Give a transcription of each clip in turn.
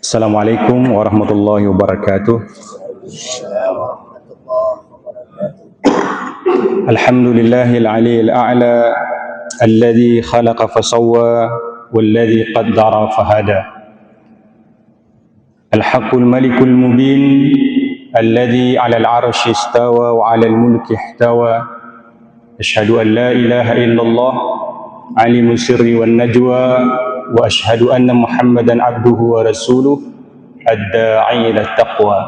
Assalamualaikum warahmatullahi wabarakatuh. Alhamdulillahil aliyil a'la alladhi khalaqa fasawwa walladhi qaddara fahada. Al-haqqul malikul mubin alladhi 'alal 'arsyi istawa wa 'alal mulki ihtawa. Asyhadu an la ilaha illallah alimus sirri wan najwa wa asyhadu anna Muhammadan abduhu wa rasuluh ad-da'i ila taqwa.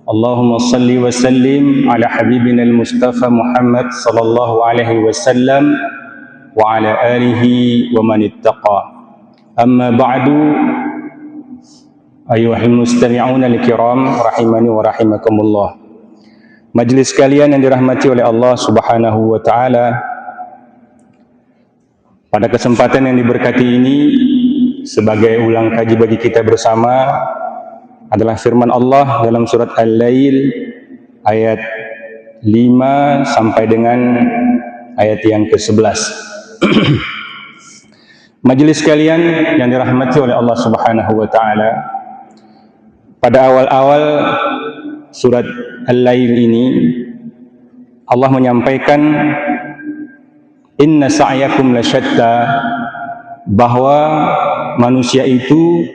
Allahumma salli wa sallim ala habibina al-Mustafa Muhammad sallallahu alaihi wasallam wa ala alihi wa man ittaqa. Amma ba'du, ayyuhal mustami'una al-kiram rahimani wa rahimakumullah. Majelis sekalian yang dirahmati oleh Allah Subhanahu wa taala, pada kesempatan yang diberkati ini, sebagai ulang kaji bagi kita bersama adalah firman Allah dalam surat Al-Lail ayat 5 sampai dengan ayat yang ke-11. Majelis sekalian yang dirahmati oleh Allah Subhanahu wa taala, pada awal-awal surat Al-Lail ini Allah menyampaikan inna sa'yakum lasyatta, bahwa manusia itu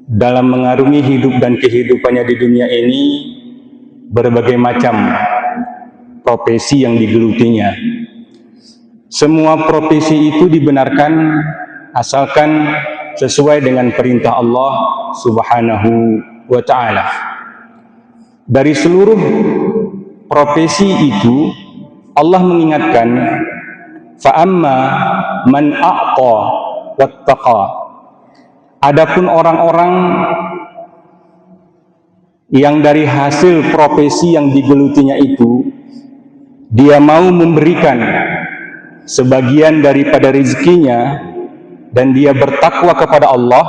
dalam mengarungi hidup dan kehidupannya di dunia ini berbagai macam profesi yang digelutinya. Semua profesi itu dibenarkan asalkan sesuai dengan perintah Allah Subhanahu wa ta'ala. Dari seluruh profesi itu Allah mengingatkan, fa'amma man a'ta wattaqa. Adapun orang-orang yang dari hasil profesi yang digelutinya itu, dia mau memberikan sebagian daripada rezekinya dan dia bertakwa kepada Allah,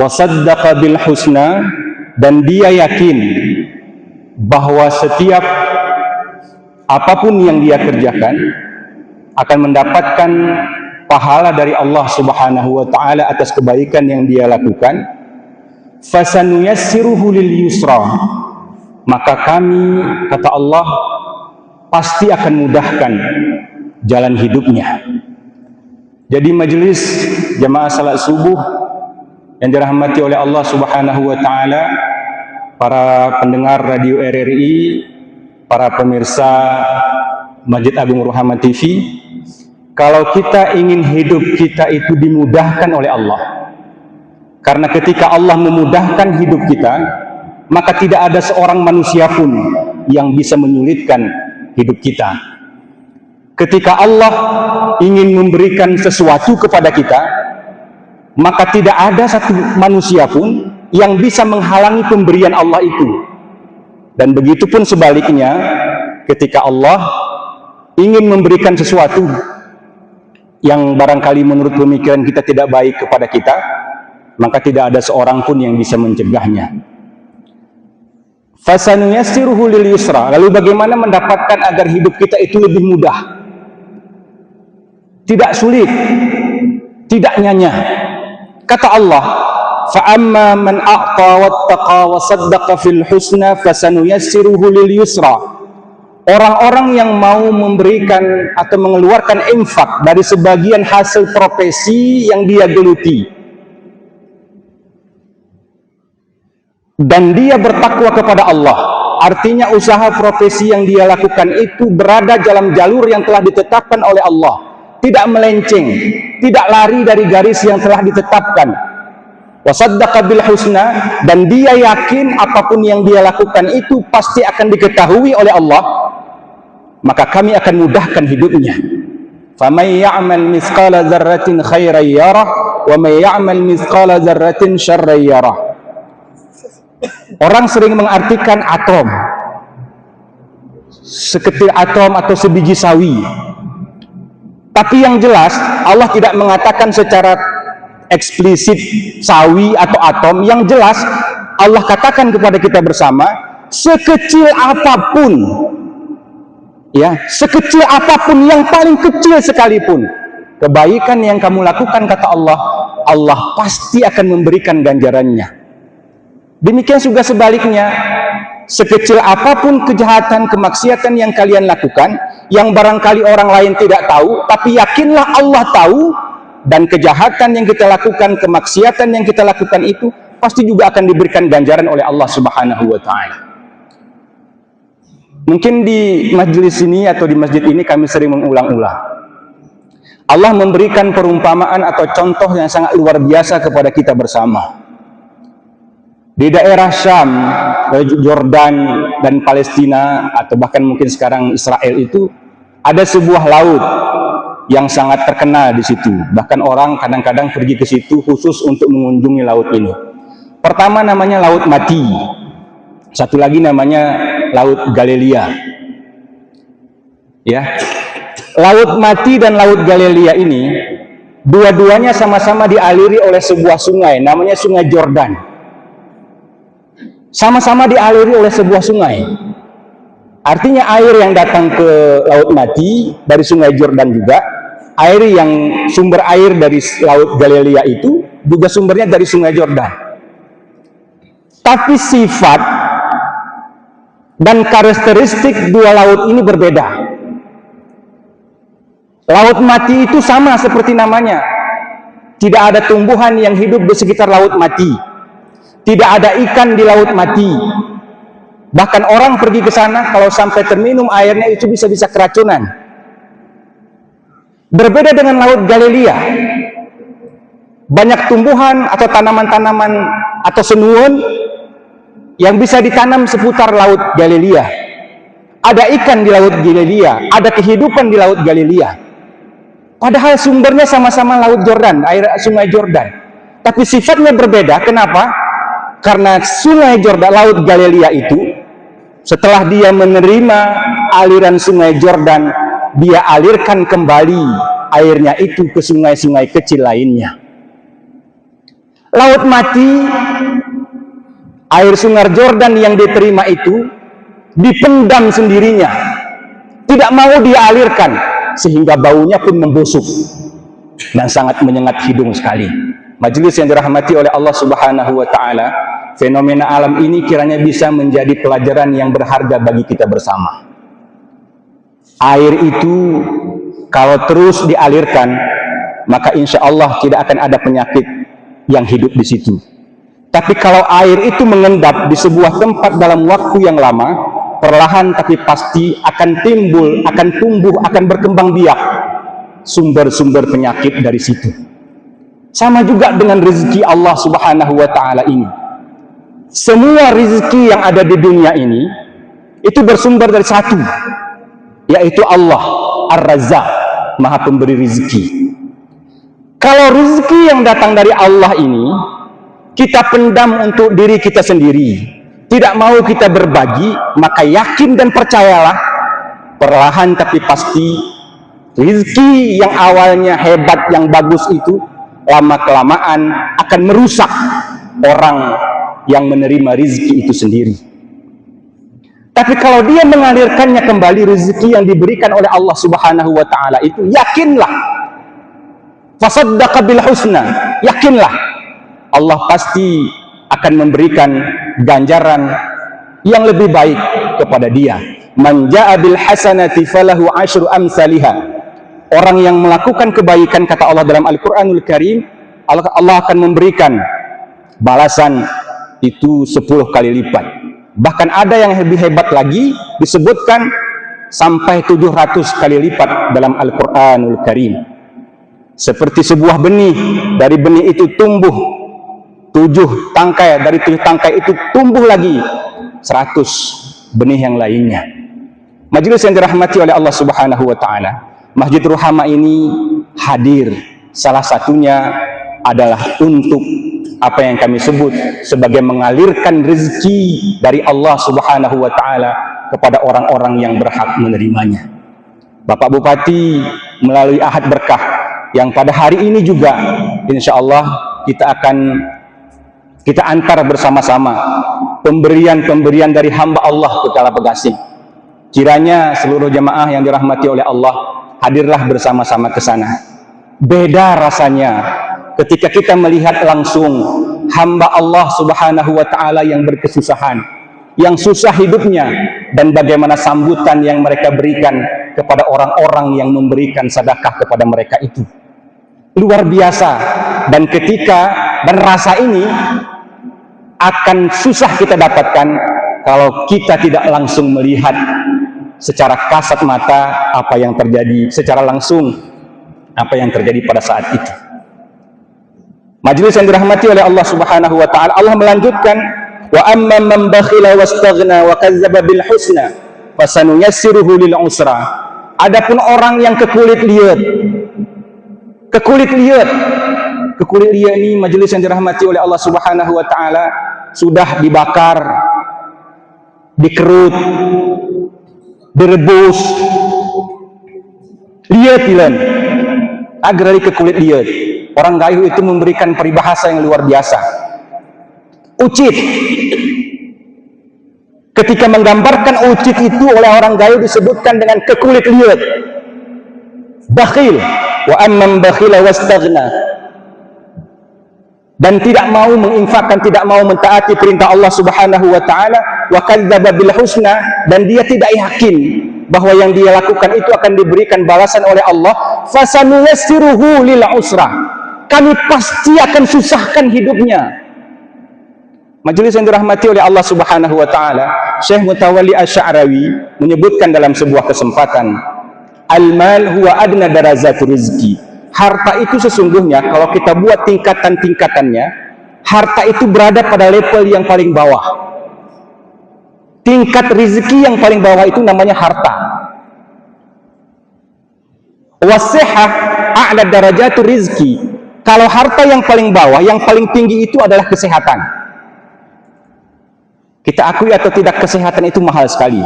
wasaddaqa bil husna, dan dia yakin bahwa setiap apapun yang dia kerjakan akan mendapatkan pahala dari Allah Subhanahu wa taala atas kebaikan yang dia lakukan, fasanuyassiruhu lil yusra, maka kami, kata Allah, pasti akan mudahkan jalan hidupnya. Jadi majelis jamaah salat subuh yang dirahmati oleh Allah Subhanahu wa taala, para pendengar radio RRI, para pemirsa Masjid Agung Ruhama TV, kalau kita ingin hidup kita itu dimudahkan oleh Allah, karena ketika Allah memudahkan hidup kita, maka tidak ada seorang manusia pun yang bisa menyulitkan hidup kita. Ketika Allah ingin memberikan sesuatu kepada kita, maka tidak ada satu manusia pun yang bisa menghalangi pemberian Allah itu. Dan begitu pun sebaliknya, ketika Allah ingin memberikan sesuatu yang barangkali menurut pemikiran kita tidak baik kepada kita, maka tidak ada seorang pun yang bisa mencegahnya. Fasanuyassiruhu lil yusra. Lalu bagaimana mendapatkan agar hidup kita itu lebih mudah? Tidak sulit, tidak nyanyah. Kata Allah, fa'amma man a'ta wattaqa wa saddaqa fil husna fasanuyassiruhu lil yusra. Orang-orang yang mau memberikan atau mengeluarkan infak dari sebagian hasil profesi yang dia geluti, dan dia bertakwa kepada Allah, artinya usaha profesi yang dia lakukan itu berada dalam jalur yang telah ditetapkan oleh Allah, tidak melenceng, tidak lari dari garis yang telah ditetapkan. Wasaddaqa bil husna, dan dia yakin apapun yang dia lakukan itu pasti akan diketahui oleh Allah, maka kami akan mudahkan hidupnya. Faman ya'mal mithqala dzarratin khairan yarah wa man ya'mal mithqala dzarratin syarran yarah. Orang sering mengartikan atom, seketir atom atau sebiji sawi. Tapi yang jelas Allah tidak mengatakan secara eksplisit sawi atau atom. Yang jelas Allah katakan kepada kita bersama, sekecil apapun, ya, sekecil apapun, yang paling kecil sekalipun, kebaikan yang kamu lakukan, kata Allah, Allah pasti akan memberikan ganjarannya. Demikian juga sebaliknya, sekecil apapun kejahatan, kemaksiatan yang kalian lakukan, yang barangkali orang lain tidak tahu, tapi yakinlah Allah tahu, dan kejahatan yang kita lakukan, kemaksiatan yang kita lakukan itu pasti juga akan diberikan ganjaran oleh Allah Subhanahu wa Ta'ala. Mungkin di majelis ini atau di masjid ini kami sering mengulang-ulang, Allah memberikan perumpamaan atau contoh yang sangat luar biasa kepada kita bersama. Di daerah Syam, Jordan dan Palestina, atau bahkan mungkin sekarang Israel itu, ada sebuah laut yang sangat terkenal di situ. Bahkan orang kadang-kadang pergi ke situ khusus untuk mengunjungi laut ini. Pertama namanya Laut Mati, satu lagi namanya Laut Galilea. Ya, Laut Mati dan Laut Galilea ini dua-duanya sama-sama dialiri oleh sebuah sungai, namanya Sungai Jordan. Sama-sama dialiri oleh sebuah sungai. Artinya air yang datang ke Laut Mati dari Sungai Jordan juga, air yang sumber air dari Laut Galilea itu juga sumbernya dari Sungai Jordan. Tapi sifat dan karakteristik dua laut ini berbeda. Laut Mati itu sama seperti namanya. Tidak ada tumbuhan yang hidup di sekitar Laut Mati. Tidak ada ikan di Laut Mati. Bahkan orang pergi ke sana, kalau sampai terminum airnya itu bisa-bisa keracunan. Berbeda dengan Laut Galilea. Banyak tumbuhan atau tanaman-tanaman atau senuun yang bisa ditanam seputar Laut Galilea. Ada ikan di Laut Galilea, ada kehidupan di Laut Galilea. Padahal sumbernya sama-sama Laut Jordan, air Sungai Jordan. Tapi sifatnya berbeda. Kenapa? Karena Sungai Jordan, Laut Galilea itu, setelah dia menerima aliran Sungai Jordan, dia alirkan kembali airnya itu ke sungai-sungai kecil lainnya. Laut Mati, air Sungai Jordan yang diterima itu dipendam sendirinya, tidak mau dialirkan, sehingga baunya pun membusuk dan sangat menyengat hidung sekali. Majelis yang dirahmati oleh Allah Subhanahu wa Ta'ala, fenomena alam ini kiranya bisa menjadi pelajaran yang berharga bagi kita bersama. Air itu kalau terus dialirkan, maka insya Allah tidak akan ada penyakit yang hidup di situ. Tapi kalau air itu mengendap di sebuah tempat dalam waktu yang lama, perlahan tapi pasti akan timbul, akan tumbuh, akan berkembang biak sumber-sumber penyakit dari situ. Sama juga dengan rezeki Allah Subhanahu wa Ta'ala ini. Semua rezeki yang ada di dunia ini itu bersumber dari satu, yaitu Allah Ar-Razzaq, Maha Pemberi rezeki. Kalau rezeki yang datang dari Allah ini kita pendam untuk diri kita sendiri, tidak mau kita berbagi, maka yakin dan percayalah, perlahan tapi pasti rezeki yang awalnya hebat, yang bagus itu lama-kelamaan akan merusak orang yang menerima rezeki itu sendiri. Tapi kalau dia mengalirkannya kembali, rezeki yang diberikan oleh Allah Subhanahu wa Ta'ala itu, yakinlah, fasaddaqa bil husna, yakinlah Allah pasti akan memberikan ganjaran yang lebih baik kepada dia. Man jaa bil hasanati falahu asyru amsalihha. Orang yang melakukan kebaikan, kata Allah dalam Al-Qur'anul Karim, Allah akan memberikan balasan itu 10 kali lipat. Bahkan ada yang lebih hebat lagi, disebutkan sampai 700 kali lipat dalam Al-Qur'anul Karim. Seperti sebuah benih, dari benih itu tumbuh 7 tangkai, dari 7 tangkai itu tumbuh lagi 100 benih yang lainnya. Majelis yang dirahmati oleh Allah Subhanahu wa Ta'ala, Masjid Ruhama ini hadir, salah satunya adalah untuk apa yang kami sebut sebagai mengalirkan rezeki dari Allah Subhanahu wa Ta'ala kepada orang-orang yang berhak menerimanya. Bapak Bupati melalui Ahad Berkah yang pada hari ini juga insya Allah kita antar bersama-sama pemberian-pemberian dari hamba Allah ke Kala Pegasing. Kiranya seluruh jamaah yang dirahmati oleh Allah hadirlah bersama-sama ke sana. Beda rasanya ketika kita melihat langsung hamba Allah Subhanahu wa Ta'ala yang berkesusahan, yang susah hidupnya, dan bagaimana sambutan yang mereka berikan kepada orang-orang yang memberikan sedekah kepada mereka itu. Luar biasa. Dan dan rasa ini akan susah kita dapatkan kalau kita tidak langsung melihat secara kasat mata apa yang terjadi, secara langsung apa yang terjadi pada saat itu. Majelis yang dirahmati oleh Allah Subhanahu wa Ta'ala, Allah melanjutkan, wa amma man bakhila wastaghna wa kadzdzaba bil husna fasanuyassiruhu lil usra. Adapun orang yang kekulit liat ini, majelis yang dirahmati oleh Allah Subhanahu wa Ta'ala, sudah dibakar, dikerut, direbus, liat ilan agar dari kekulit liat. Orang gayo itu memberikan peribahasa yang luar biasa. Ucit, ketika menggambarkan ucit itu oleh orang gayo disebutkan dengan kekulit liat. Bakhil, wa amman bakhila wastaghna, dan tidak mau menginfakkan, tidak mau mentaati perintah Allah Subhanahu wa Ta'ala, wa kadzdzaba bil husna, dan dia tidak yakin bahwa yang dia lakukan itu akan diberikan balasan oleh Allah, fasanuyassiruhu lil usra, kami pasti akan susahkan hidupnya. Majelis yang dirahmati oleh Allah Subhanahu wa Ta'ala, Syekh Mutawalli Asy-Sya'rawi menyebutkan dalam sebuah kesempatan, al-mal huwa adna darajat rizki. Harta itu sesungguhnya kalau kita buat tingkatan-tingkatannya, harta itu berada pada level yang paling bawah. Tingkat rizki yang paling bawah itu namanya harta. Wasihah a'la darajat rizki. Kalau harta yang paling bawah, yang paling tinggi itu adalah kesehatan. Kita akui atau tidak, kesehatan itu mahal sekali.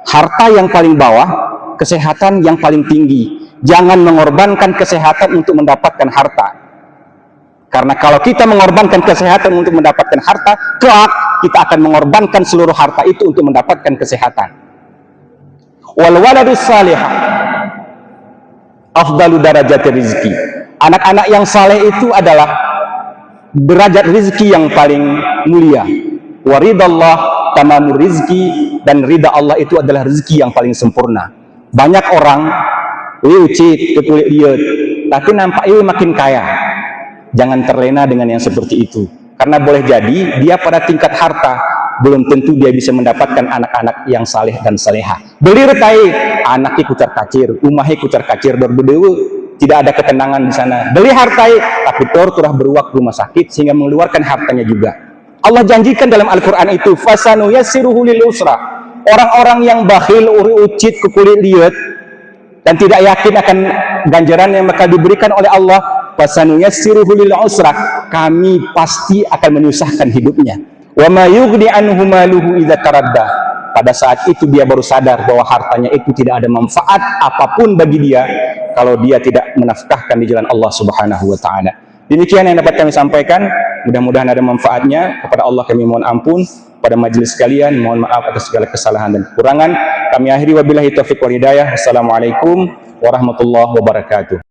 Harta yang paling bawah, kesehatan yang paling tinggi. Jangan mengorbankan kesehatan untuk mendapatkan harta. Karena kalau kita mengorbankan kesehatan untuk mendapatkan harta, kelak kita akan mengorbankan seluruh harta itu untuk mendapatkan kesehatan. Wal waladus salihah afdalu darajati rizki. Anak-anak yang saleh itu adalah derajat rizki yang paling mulia. Waridallah tamamur rizki, dan ridha Allah itu adalah rizki yang paling sempurna. Banyak orang ucit, kekulit liat, tapi nampak ini makin kaya. Jangan terlena dengan yang seperti itu, karena boleh jadi dia pada tingkat harta belum tentu dia bisa mendapatkan anak-anak yang saleh dan saleha. Belir tai, anaknya kucar kacir, umahnya kucar kacir, berbedewa, tidak ada ketenangan di sana. Beli hartai, tapi turah beruak rumah sakit sehingga mengeluarkan hartanya juga. Allah janjikan dalam Al-Quran itu, fasanuyassiruhu lil usra. Orang-orang yang bakhil, ucit, kekulit liat, dan tidak yakin akan ganjaran yang bakal diberikan oleh Allah, fasanuyassiruhu lil usra, kami pasti akan menyusahkan hidupnya. Wa ma yughni anhu maluhu idza taradda. Pada saat itu dia baru sadar bahwa hartanya itu tidak ada manfaat apapun bagi dia kalau dia tidak menafkahkan di jalan Allah Subhanahu wa Ta'ala. Demikian yang dapat kami sampaikan, mudah-mudahan ada manfaatnya. Kepada Allah kami mohon ampun, pada majelis sekalian mohon maaf atas segala kesalahan dan kekurangan. Kami akhiri wabillahi taufiq wal hidayah. Assalamualaikum warahmatullahi wabarakatuh.